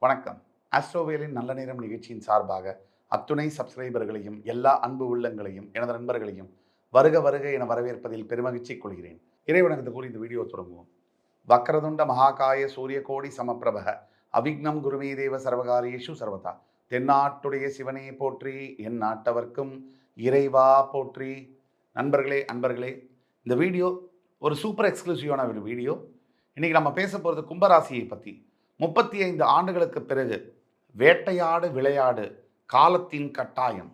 வணக்கம். ஆஸ்ட்ரோவேலின் நல்ல நேரம் நிகழ்ச்சியின் சார்பாக அத்துணை சப்ஸ்கிரைபர்களையும் எல்லா அன்பு உள்ளங்களையும் எனது நண்பர்களையும் வருக வருக என வரவேற்பதில் பெருமகிழ்ச்சி கொள்கிறேன். இறைவனுக்கு கூறி இந்த வீடியோ தொடங்குவோம். வக்ரதுண்ட மகாகாய சூரிய கோடி சமப்பிரபக அவிக்னம் குருமே தேவ சர்வகாரியேஷு சர்வதா. தென்னாட்டுடைய சிவனே போற்றி, என் நாட்டவர்க்கும் இறைவா போற்றி. நண்பர்களே, அன்பர்களே, இந்த வீடியோ ஒரு சூப்பர் எக்ஸ்க்ளூசிவான ஒரு வீடியோ. இன்னைக்கு நம்ம பேச போகிறது கும்பராசியை பற்றி. 35 ஆண்டுகளுக்கு பிறகு வேட்டையாடு விளையாடு காலத்தின் கட்டாயம்,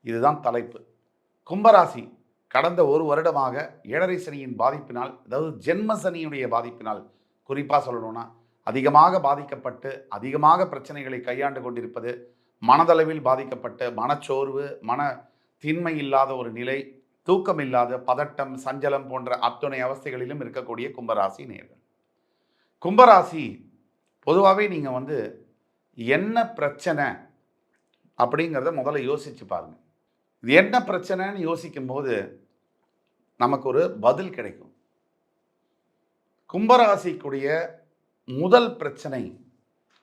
இதுதான் தலைப்பு. கும்பராசி கடந்த ஒரு வருடமாக ஏழரை சனியின் பாதிப்பினால், அதாவது ஜென்ம சனியுடைய பாதிப்பினால் குறிப்பாக சொல்லணும்னா அதிகமாக பாதிக்கப்பட்டு அதிகமாக பிரச்சனைகளை கையாண்டு கொண்டிருப்பது, மனதளவில் பாதிக்கப்பட்டு மனச்சோர்வு, மன திண்மை இல்லாத ஒரு நிலை, தூக்கம் இல்லாத பதட்டம், சஞ்சலம் போன்ற அத்துணை அவஸ்தைகளிலும் இருக்கக்கூடிய கும்பராசி நேயர்கள். கும்பராசி பொதுவாகவே நீங்கள் என்ன பிரச்சனை அப்படிங்கிறத முதல்ல யோசிச்சு பாருங்க. இது என்ன பிரச்சனைன்னு யோசிக்கும் போது நமக்கு ஒரு பதில் கிடைக்கும். கும்பராசிக்குடைய முதல் பிரச்சனை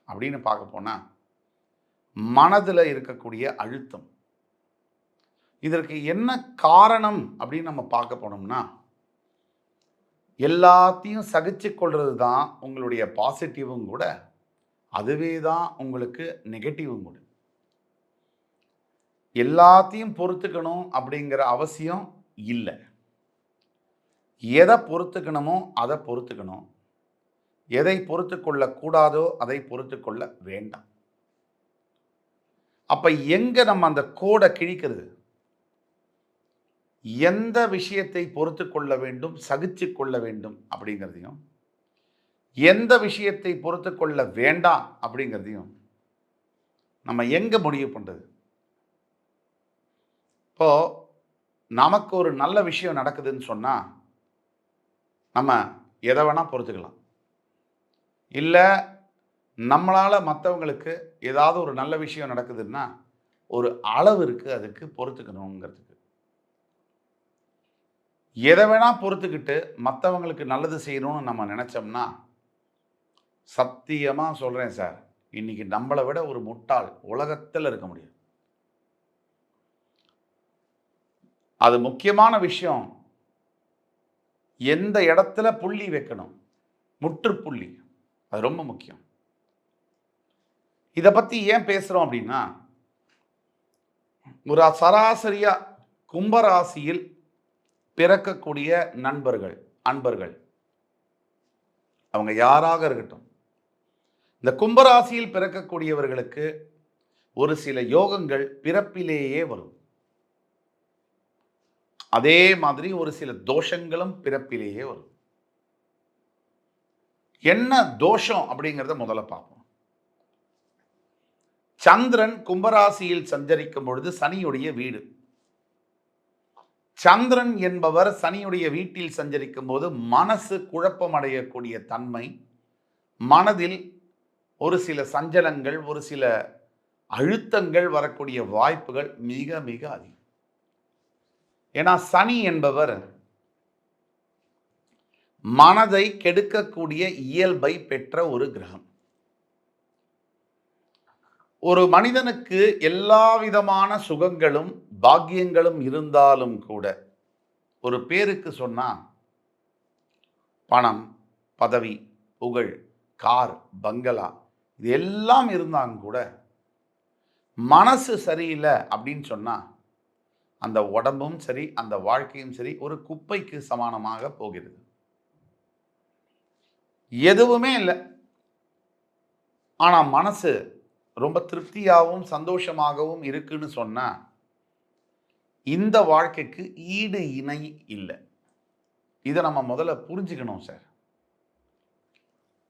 அப்படின்னு பார்க்க போனால் மனதில் இருக்கக்கூடிய அழுத்தம். இதற்கு என்ன காரணம் அப்படின்னு நம்ம பார்க்க போனோம்னா, எல்லாத்தையும் சகிச்சு கொள்வது தான் உங்களுடைய பாசிட்டிவும் கூட, அதுவே தான் உங்களுக்கு நெகட்டிவும் கூட. எல்லாத்தையும் பொறுத்துக்கணும் அப்படிங்கிற அவசியம் இல்லை. எதை பொறுத்துக்கணுமோ அதை பொறுத்துக்கணும், எதை பொறுத்து கொள்ளக்கூடாதோ அதை பொறுத்து கொள்ள வேண்டாம். அப்போ எங்கே நம்ம அந்த கோடை கிழிக்கிறது? எந்த விஷயத்தை பொறுத்து கொள்ள வேண்டும், சகிச்சு கொள்ள வேண்டும் அப்படிங்கிறதையும், எந்த விஷயத்தை பொறுத்து கொள்ள வேண்டாம் அப்படிங்கிறதையும் நம்ம எங்கே முடிவு பண்ணுறது? இப்போது நமக்கு ஒரு நல்ல விஷயம் நடக்குதுன்னு சொன்னால் நம்ம எதை வேணால் பொறுத்துக்கலாம். இல்லை நம்மளால் மற்றவங்களுக்கு ஏதாவது ஒரு நல்ல விஷயம் நடக்குதுன்னா ஒரு அளவு இருக்குது, அதுக்கு பொறுத்துக்கணுங்கிறதுக்கு. எதை வேணால் பொறுத்துக்கிட்டு மற்றவங்களுக்கு நல்லது செய்யணும்னு நம்ம நினச்சோம்னா, சத்தியமாக சொல்கிறேன் சார், இன்னைக்கு நம்மளை விட ஒரு முட்டாள் உலகத்தில் இருக்க முடியும். அது முக்கியமான விஷயம். எந்த இடத்துல புள்ளி வைக்கணும், முற்றுப்புள்ளி, அது ரொம்ப முக்கியம். இதை பற்றி ஏன் பேசுகிறோம் அப்படின்னா, ஒரு சராசரியாக கும்பராசியில் பிறக்கக்கூடிய நண்பர்கள், அன்பர்கள், அவங்க யாராக இருக்கட்டும், இந்த கும்பராசியில் பிறக்கக்கூடியவர்களுக்கு ஒரு சில யோகங்கள் பிறப்பிலேயே வரும். அதே மாதிரி ஒரு சில தோஷங்களும் பிறப்பிலேயே வரும். என்ன தோஷம் அப்படிங்கிறத முதல்ல பார்ப்போம். சந்திரன் கும்பராசியில் சஞ்சரிக்கும் பொழுது சனியுடைய வீடு. சந்திரன் என்பவர் சனியுடைய வீட்டில் சஞ்சரிக்கும் போது மனசு குழப்பம் அடையக்கூடிய தன்மை, மனதில் ஒரு சில சஞ்சலங்கள், ஒரு சில அழுத்தங்கள் வரக்கூடிய வாய்ப்புகள் மிக மிக அதிகம். ஏன்னா சனி என்பவர் மனதை கெடுக்கக்கூடிய இயல்பை பெற்ற ஒரு கிரகம். ஒரு மனிதனுக்கு எல்லா விதமான சுகங்களும் பாக்கியங்களும் இருந்தாலும் கூட, ஒரு பேருக்கு சொன்னா பணம், பதவி, புகழ், கார், பங்களா, இது எல்லாம் இருந்தாங்க கூட மனசு சரியில்லை அப்படின்னு சொன்னா அந்த உடம்பும் சரி, அந்த வாழ்க்கையும் சரி, ஒரு குப்பைக்கு சமானமாக போகிறது. எதுவுமே இல்லை, ஆனால் மனசு ரொம்ப திருப்தியாகவும் சந்தோஷமாகவும் இருக்குன்னு சொன்னா இந்த வாழ்க்கைக்கு ஈடு இணை இல்லை. இதை நம்ம முதல்ல புரிஞ்சுக்கணும் சார்.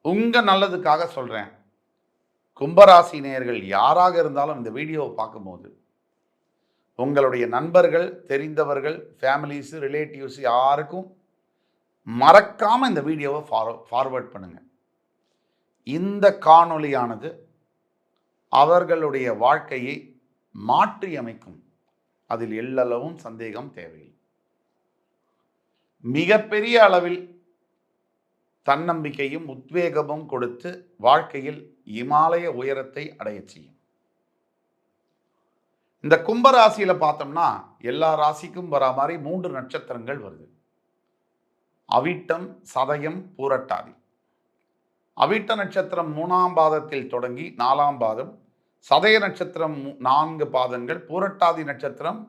உங்க நல்லதுக்காக சொல்றேன். கும்பராசி நேயர்கள் யாராக இருந்தாலும் இந்த வீடியோவை பார்க்கும்போது உங்களுடைய நண்பர்கள், தெரிந்தவர்கள், ஃபேமிலிஸ், ரிலேட்டிவ்ஸ் யாருக்கும் மறக்காம இந்த வீடியோவை ஃபார்வர்ட் பண்ணுங்க. இந்த காணொளியானது அவர்களுடைய வாழ்க்கையை மாற்றி அமைக்கும், அதில் எல்லளவும் சந்தேகம் தேவையில்லை. மிகப்பெரிய அளவில் தன்னம்பிக்கையும் உத்வேகமும் கொடுத்து வாழ்க்கையில் இமாலய உயரத்தை அடைய செய்யும். இந்த கும்பராசியில பார்த்தோம்னா எல்லா ராசிக்கும் வரா மாதிரி 3 நட்சத்திரங்கள் வருது. அவிட்டம், சதயம், பூரட்டாதி. அவிட்ட நட்சத்திரம் 3ஆம் பாதத்தில் தொடங்கி 4ஆம் பாதம், சதய நட்சத்திரம் 4 பாதங்கள், பூரட்டாதி நட்சத்திரம்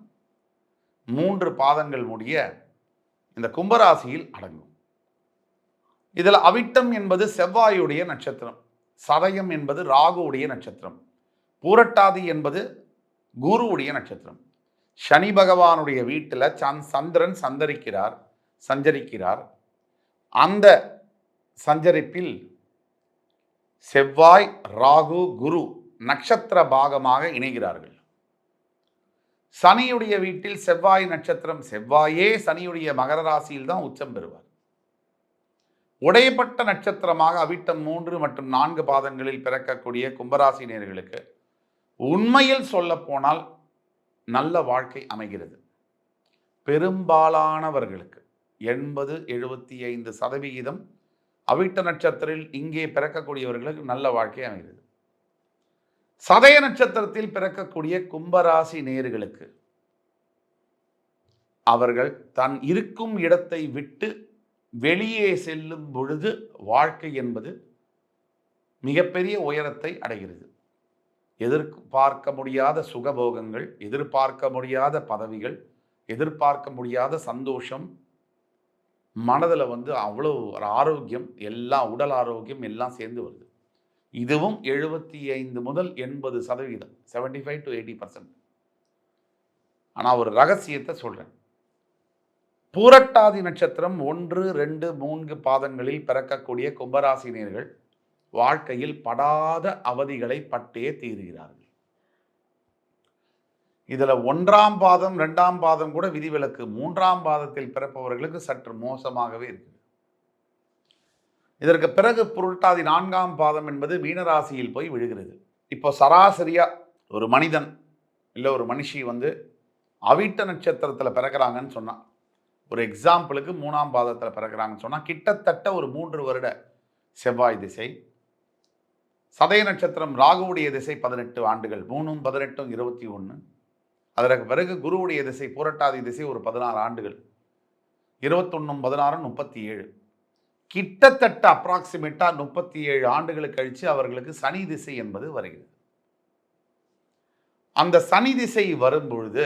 3 பாதங்கள் முடிய இந்த கும்பராசியில் அடங்கும். இதில் அவிட்டம் என்பது செவ்வாயுடைய நட்சத்திரம், சதயம் என்பது ராகுவுடைய நட்சத்திரம், பூரட்டாதி என்பது குருவுடைய நட்சத்திரம். சனி பகவானுடைய வீட்டில் சந்திரன் சஞ்சரிக்கிறார். அந்த சஞ்சரிப்பில் செவ்வாய், ராகு, குரு நட்சத்திர பாகமாக இணைகிறார்கள். சனியுடைய வீட்டில் செவ்வாய் நட்சத்திரம், செவ்வாயே சனியுடைய மகர ராசியில் தான் உச்சம் பெறுவார். உடையப்பட்ட நட்சத்திரமாக அவிட்டம் 3 மற்றும் 4 பாதங்களில் பிறக்கக்கூடிய கும்பராசி நேயர்களுக்கு உண்மையில் சொல்ல போனால் நல்ல வாழ்க்கை அமைகிறது. பெரும்பாலானவர்களுக்கு 80-75% அவிட்ட நட்சத்திரத்தில் இங்கே பிறக்கக்கூடியவர்களுக்கு நல்ல வாழ்க்கை அமைகிறது. சதய நட்சத்திரத்தில் பிறக்கக்கூடிய கும்பராசி நேயர்களுக்கு அவர்கள் தன் இருக்கும் இடத்தை விட்டு வெளியே செல்லும் பொழுது வாழ்க்கை என்பது மிகப்பெரிய உயரத்தை அடைகிறது. எதிர்பார்க்க முடியாத சுகபோகங்கள், எதிர்பார்க்க முடியாத பதவிகள், எதிர்பார்க்க முடியாத சந்தோஷம், மனதில் அவ்வளோ ஒரு ஆரோக்கியம், எல்லாம் உடல் ஆரோக்கியம் எல்லாம் சேர்ந்து வருது. இதுவும் 75 முதல் 80%, 75 to 80%. ஆனால் ஒரு ரகசியத்தை சொல்கிறேன். பூரட்டாதி நட்சத்திரம் 1, 2, 3 பாதங்களில் பிறக்கக்கூடிய கும்பராசினியர்கள் வாழ்க்கையில் படாத அவதிகளை பட்டே தீருகிறார்கள். இதில் 1ஆம் பாதம் 2ஆம் பாதம் கூட விதிவிலக்கு. 3ஆம் பாதத்தில் பிறப்பவர்களுக்கு சற்று மோசமாகவே இருக்குது. இதற்கு பிறகு புரட்டாதி 4ஆம் பாதம் என்பது மீனராசியில் போய் விழுகிறது. இப்போ சராசரியா ஒரு மனிதன் இல்லை ஒரு மனுஷி அவிட்ட நட்சத்திரத்தில் பிறக்கிறாங்கன்னு சொன்னான், ஒரு எக்ஸாம்பிளுக்கு 3ஆம் பாதத்தில் பிறக்கிறாங்கன்னு சொன்னால் கிட்டத்தட்ட ஒரு 3 வருட செவ்வாய் திசை, சதய நட்சத்திரம் ராகுவுடைய திசை 18 ஆண்டுகள், 3 18 21. அதற்கு பிறகு குருவுடைய திசை பூரட்டாதி திசை ஒரு 16 ஆண்டுகள், 21 16 37. கிட்டத்தட்ட அப்ராக்சிமேட்டா 37 ஆண்டுகளுக்கு கழித்து அவர்களுக்கு சனி திசை என்பது வருகிறது. அந்த சனி திசை வரும்பொழுது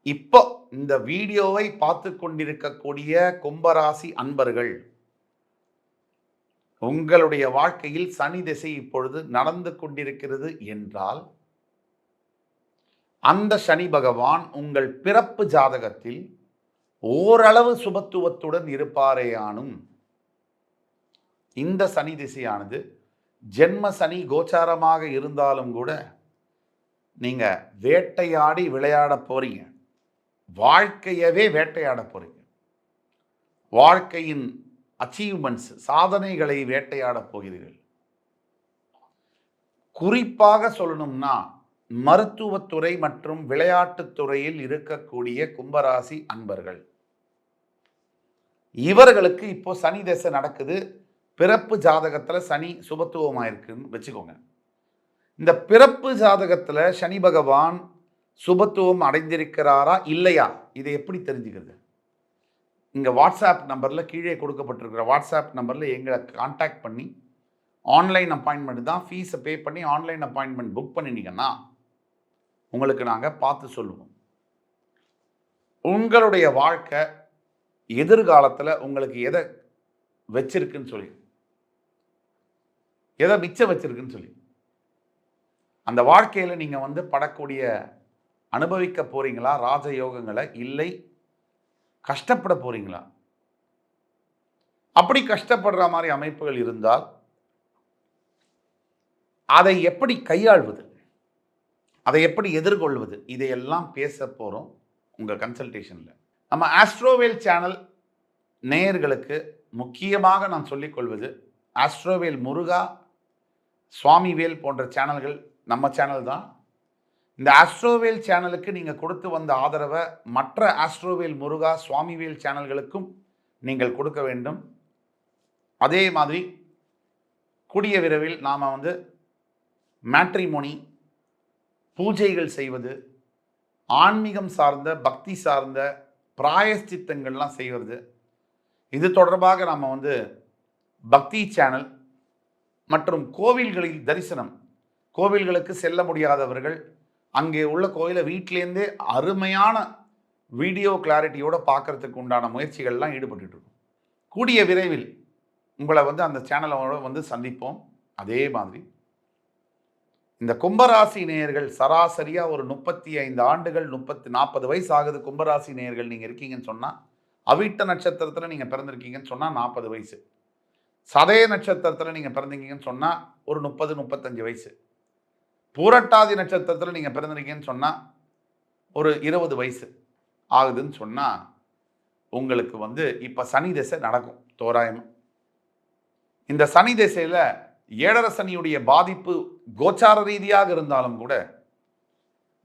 இப்போ இந்த வீடியோவை பார்த்து கொண்டிருக்கக்கூடிய கும்பராசி அன்பர்கள், உங்களுடைய வாழ்க்கையில் சனி திசை இப்பொழுது நடந்து கொண்டிருக்கிறது என்றால் அந்த சனி பகவான் உங்கள் பிறப்பு ஜாதகத்தில் ஓரளவு சுபத்துவத்துடன் இருப்பாரேயானும் இந்த சனி திசையானது ஜென்ம சனி கோச்சாரமாக இருந்தாலும் கூட நீங்க வேட்டையாடி விளையாட போறீங்க. வாழ்க்கையவே வேட்டையாட போறீங்க. வாழ்க்கையின் அச்சீவ்மெண்ட்ஸ், சாதனைகளை வேட்டையாட போகிறீர்கள். குறிப்பாக சொல்லணும்னா மருத்துவத்துறை மற்றும் விளையாட்டுத் துறையில் இருக்கக்கூடிய கும்பராசி அன்பர்கள், இவர்களுக்கு இப்போ சனி தசை நடக்குது. பிறப்பு ஜாதகத்தில் சனி சுபத்துவமாயிருக்குன்னு வச்சுக்கோங்க. இந்த பிறப்பு ஜாதகத்தில் சனி பகவான் சுபத்துவம் அடைந்திருக்கிறாரா இல்லையா, இதை எப்படி தெரிஞ்சுக்கிறது? இங்கே வாட்ஸ்அப் நம்பரில் கீழே கொடுக்கப்பட்டிருக்கிற வாட்ஸ்அப் நம்பரில் எங்களை கான்டாக்ட் பண்ணி ஆன்லைன் அப்பாயின்மெண்ட் தான், ஃபீஸை பே பண்ணி ஆன்லைன் அப்பாயின்மெண்ட் புக் பண்ணிட்டீங்கன்னா உங்களுக்கு நாங்கள் பார்த்து சொல்லுவோம். உங்களுடைய வாழ்க்கை எதிர்காலத்தில் உங்களுக்கு எதை வச்சிருக்குன்னு சொல்லி, எதை மிச்சம் வச்சிருக்குன்னு சொல்லி, அந்த வாழ்க்கையில் நீங்கள் படக்கூடிய அனுபவிக்க போறீங்களா ராஜயோகங்களை, இல்லை கஷ்டப்பட போறீங்களா? அப்படி கஷ்டப்படுற மாதிரி அமைப்புகள் இருந்தால் அதை எப்படி கையாள்வது, அதை எப்படி எதிர்கொள்வது, இதையெல்லாம் பேச போகிறோம் உங்கள் கன்சல்டேஷனில். நம்ம ஆஸ்ட்ரோவேல் சேனல் நேயர்களுக்கு முக்கியமாக நான் சொல்லிக்கொள்வது, ஆஸ்ட்ரோவேல் முருகா, சுவாமிவேல் போன்ற சேனல்கள் நம்ம சேனல் தான். இந்த ஆஸ்ட்ரோவேல் சேனலுக்கு நீங்கள் கொடுத்து வந்த ஆதரவை மற்ற ஆஸ்ட்ரோவேல் முருகா, சுவாமிவேல் சேனல்களுக்கும் நீங்கள் கொடுக்க வேண்டும். அதே மாதிரி கூடிய விரைவில் நாம் மேட்ரிமோனி பூஜைகள் செய்வது, ஆன்மீகம் சார்ந்த பக்தி சார்ந்த பிராயஷ்சித்தங்கள்லாம் செய்வது, இது தொடர்பாக நாம் பக்தி சேனல் மற்றும் கோவில்களில் தரிசனம், கோவில்களுக்கு செல்ல முடியாதவர்கள் அங்கே உள்ள கோயிலை வீட்டிலேருந்தே அருமையான வீடியோ கிளாரிட்டியோடு பார்க்கறதுக்கு உண்டான முயற்சிகள்லாம் ஈடுபட்டு இருக்கோம். கூடிய விரைவில் உங்களை அந்த சேனலோட சந்திப்போம். அதே மாதிரி இந்த கும்பராசி நேயர்கள் சராசரியாக ஒரு 35 ஆண்டுகள் 40 வயசு ஆகுது கும்பராசி நேயர்கள் நீங்கள் இருக்கீங்கன்னு சொன்னால், அவிட்ட நட்சத்திரத்தில் நீங்கள் பிறந்திருக்கீங்கன்னு சொன்னால் 40 வயசு, சதய நட்சத்திரத்தில் நீங்கள் பிறந்தீங்கன்னு சொன்னால் ஒரு 30-35 வயசு, பூரட்டாதி நட்சத்திரத்தில் நீங்கள் பிறந்திருக்கீங்கன்னு சொன்னால் ஒரு 20 வயசு ஆகுதுன்னு சொன்னால், உங்களுக்கு இப்போ சனி திசை நடக்கும் தோராயமாக. இந்த சனி திசையில் ஏழரை சனியுடைய பாதிப்பு கோச்சார ரீதியாக இருந்தாலும் கூட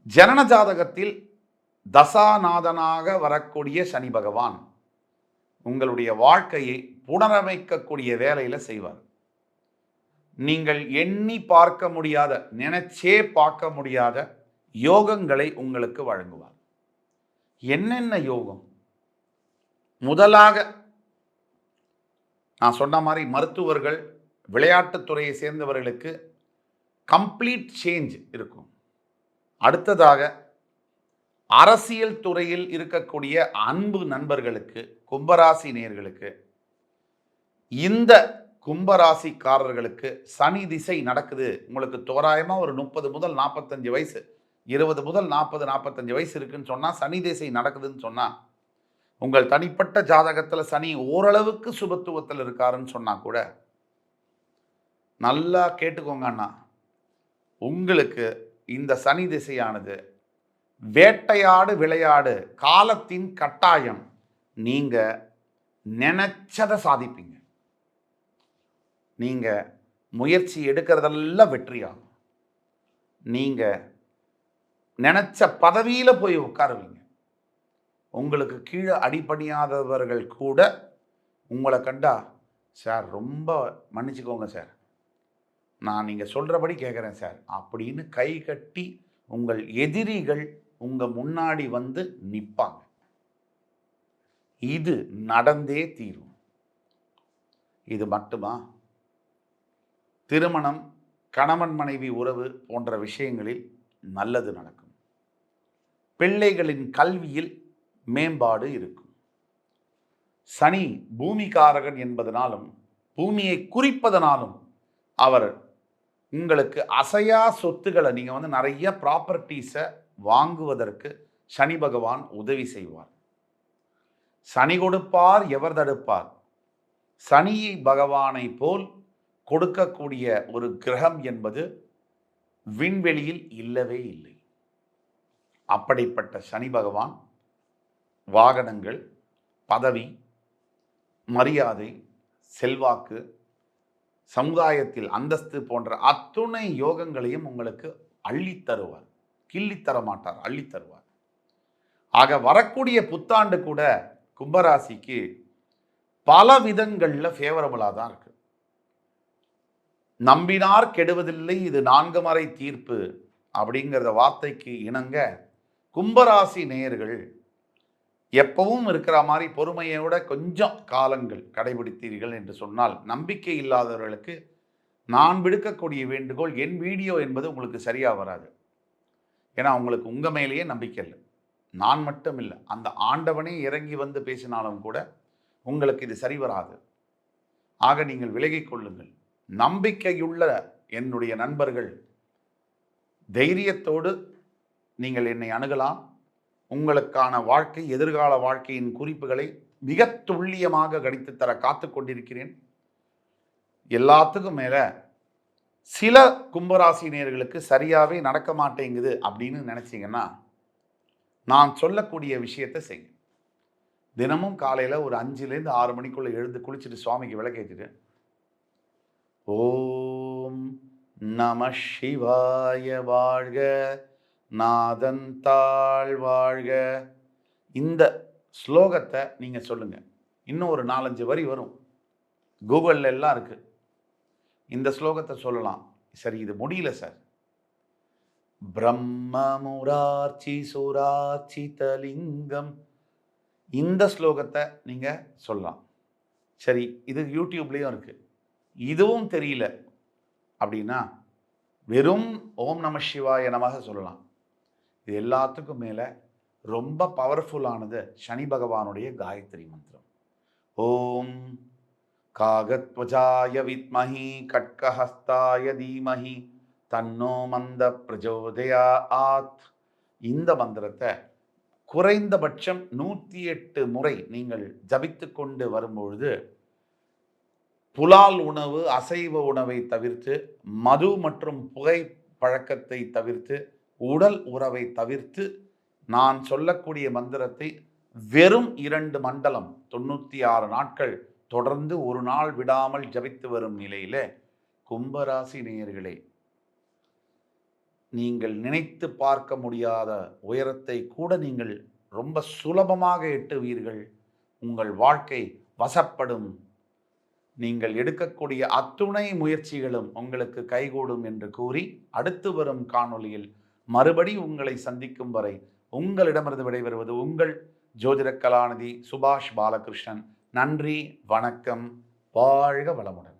ஜனன ஜாதகத்தில் தசாநாதனாக வரக்கூடிய சனி பகவான் உங்களுடைய வாழ்க்கையை புனரமைக்கக்கூடிய வேலையில் செய்வார். நீங்கள் எண்ணி பார்க்க முடியாத, நினைச்சே பார்க்க முடியாத யோகங்களை உங்களுக்கு வழங்குவார். என்னென்ன யோகம்? முதலாக நான் சொன்ன மாதிரி மருத்துவர்கள், விளையாட்டுத்துறையை சேர்ந்தவர்களுக்கு கம்ப்ளீட் சேஞ்ச் இருக்கும். அடுத்ததாக அரசியல் துறையில் இருக்கக்கூடிய அன்பு நண்பர்களுக்கு, கும்பராசி நேயர்களுக்கு, இந்த கும்பராசிக்காரர்களுக்கு சனி திசை நடக்குது. உங்களுக்கு தோராயமாக ஒரு 30 முதல் 45 வயசு, 20 முதல் 40-45 வயசு இருக்குன்னு சொன்னால் சனி திசை நடக்குதுன்னு சொன்னால், உங்கள் தனிப்பட்ட ஜாதகத்தில் சனி ஓரளவுக்கு சுபத்துவத்தில் இருக்காருன்னு சொன்னால் கூட, நல்லா கேட்டுக்கோங்க அண்ணா, உங்களுக்கு இந்த சனி திசையானது வேட்டையாடு விளையாடு காலத்தின் கட்டாயம். நீங்கள் நினைச்சதை சாதிப்பீங்க. நீங்கள் முயற்சி எடுக்கிறதெல்லாம் வெற்றியாகும். நீங்கள் நினைச்ச பதவியில் போய் உட்காருவீங்க. உங்களுக்கு கீழே அடிபணியாதவர்கள் கூட உங்களை கண்டா, சார் ரொம்ப மன்னிச்சுக்கோங்க சார், நான் நீங்கள் சொல்கிறபடி கேட்குறேன் சார் அப்படின்னு கை கட்டி உங்கள் எதிரிகள் உங்கள் முன்னாடி நிற்பாங்க. இது நடந்தே தீரும். இது மட்டுமா? திருமணம், கணவன் மனைவி உறவு போன்ற விஷயங்களில் நல்லது நடக்கும். பிள்ளைகளின் கல்வியில் மேம்பாடு இருக்கும். சனி பூமிகாரகன் என்பதனாலும் பூமியை குறிப்பதனாலும் அவர் உங்களுக்கு அசையா சொத்துக்களை, நீங்கள் நிறைய ப்ராப்பர்ட்டிஸை வாங்குவதற்கு சனி பகவான் உதவி செய்வார். சனி கொடுப்பார் எவர் தடுப்பார்? சனி பகவானை போல் கொடுக்கக்கூடிய ஒரு கிரகம் என்பது விண்வெளியில் இல்லவே இல்லை. அப்படிப்பட்ட சனி பகவான் வாகனங்கள், பதவி, மரியாதை, செல்வாக்கு, சமுதாயத்தில் அந்தஸ்து போன்ற அத்துணை யோகங்களையும் உங்களுக்கு அள்ளித்தருவார். கிள்ளித்தர மாட்டார், அள்ளித்தருவார். ஆக வரக்கூடிய புத்தாண்டு கூட கும்பராசிக்கு பல விதங்களில் ஃபேவரபுளாக தான் இருக்கு. நம்பினார் கெடுவதில்லை, இது 4 மறை தீர்ப்பு அப்படிங்கிறத வார்த்தைக்கு இணங்க கும்பராசி நேயர்கள் எப்பவும் இருக்கிற மாதிரி பொறுமையோட கொஞ்சம் காலங்கள் கடைபிடித்தீர்கள் என்று சொன்னால், நம்பிக்கை இல்லாதவர்களுக்கு நான் விடுக்கக்கூடிய வேண்டுகோள், என் வீடியோ என்பது உங்களுக்கு சரியாக வராது. ஏன்னா உங்களுக்கு உங்கள் மேலேயே நம்பிக்கை இல்லை. நான் மட்டும் இல்லை, அந்த ஆண்டவனே இறங்கி பேசினாலும் கூட உங்களுக்கு இது சரி வராது. ஆக நீங்கள் விலகிக் கொள்ளுங்கள். நம்பிக்கையுள்ள என்னுடைய நண்பர்கள் தைரியத்தோடு நீங்கள் என்னை அணுகலாம். உங்களுக்கான வாழ்க்கை, எதிர்கால வாழ்க்கையின் குறிப்புகளை மிக துல்லியமாக கணித்து தர காத்து கொண்டிருக்கிறேன். எல்லாத்துக்கும் மேலே சில கும்பராசினியர்களுக்கு சரியாகவே நடக்க மாட்டேங்குது அப்படின்னு நினச்சிங்கன்னா, நான் சொல்லக்கூடிய விஷயத்தை செய்யுங்க. தினமும் காலையில் ஒரு 5லேருந்து 6 மணிக்குள்ளே எழுந்து குளிச்சுட்டு சுவாமிக்கு விளக்கேற்றிட்டு, ஓம் நம சிவாய வாழ்க, நாதன் தாழ் வாழ்க, இந்த ஸ்லோகத்தை நீங்கள் சொல்லுங்கள். இன்னும் ஒரு 4-5 வரி வரும். கூகுளில் எல்லாம் இருக்கு. இந்த ஸ்லோகத்தை சொல்லலாம். சரி, இது முடியல சார். பிரம்ம முரார்ச்சி சுரார்ச்சிதலிங்கம், இந்த ஸ்லோகத்தை நீங்க சொல்லலாம். சரி, இது யூடியூப்லேயும் இருக்கு. இதுவும் தெரியல அப்படின்னா வெறும் ஓம் நம சிவாய நமக சொல்லலாம். இது எல்லாத்துக்கும் மேலே ரொம்ப பவர்ஃபுல்லானது சனி பகவானுடைய காயத்ரி மந்திரம். ஓம் காகத்வஜாய வித்மஹி கட்கஹஸ்தாய தீமஹி தன்னோ மந்த பிரஜோதயாத். இந்த மந்திரத்தை குறைந்தபட்சம் 108 முறை நீங்கள் ஜபித்து கொண்டு வரும்பொழுது புலால் உணவு, அசைவ உணவை தவிர்த்து, மது மற்றும் புகை பழக்கத்தை தவிர்த்து, உடல் உறவை தவிர்த்து, நான் சொல்லக்கூடிய மந்திரத்தை வெறும் 2 மண்டலம் 96 நாட்கள் தொடர்ந்து ஒரு நாள் விடாமல் ஜபித்து வரும் நிலையில கும்பராசி நேயர்களே, நீங்கள் நினைத்து பார்க்க முடியாத உயரத்தை கூட நீங்கள் ரொம்ப சுலபமாக எட்டுவீர்கள். உங்கள் வாழ்க்கை வசப்படும். நீங்கள் எடுக்கக்கூடிய அத்துணை முயற்சிகளும் உங்களுக்கு கைகூடும் என்று கூறி, அடுத்து வரும் காணொளியில் மறுபடி உங்களை சந்திக்கும் வரை உங்களிடமிருந்து விடைபெறுவது உங்கள் ஜோதிட கலாநிதி சுபாஷ் பாலகிருஷ்ணன். நன்றி, வணக்கம், வாழ்க வளமுடன்.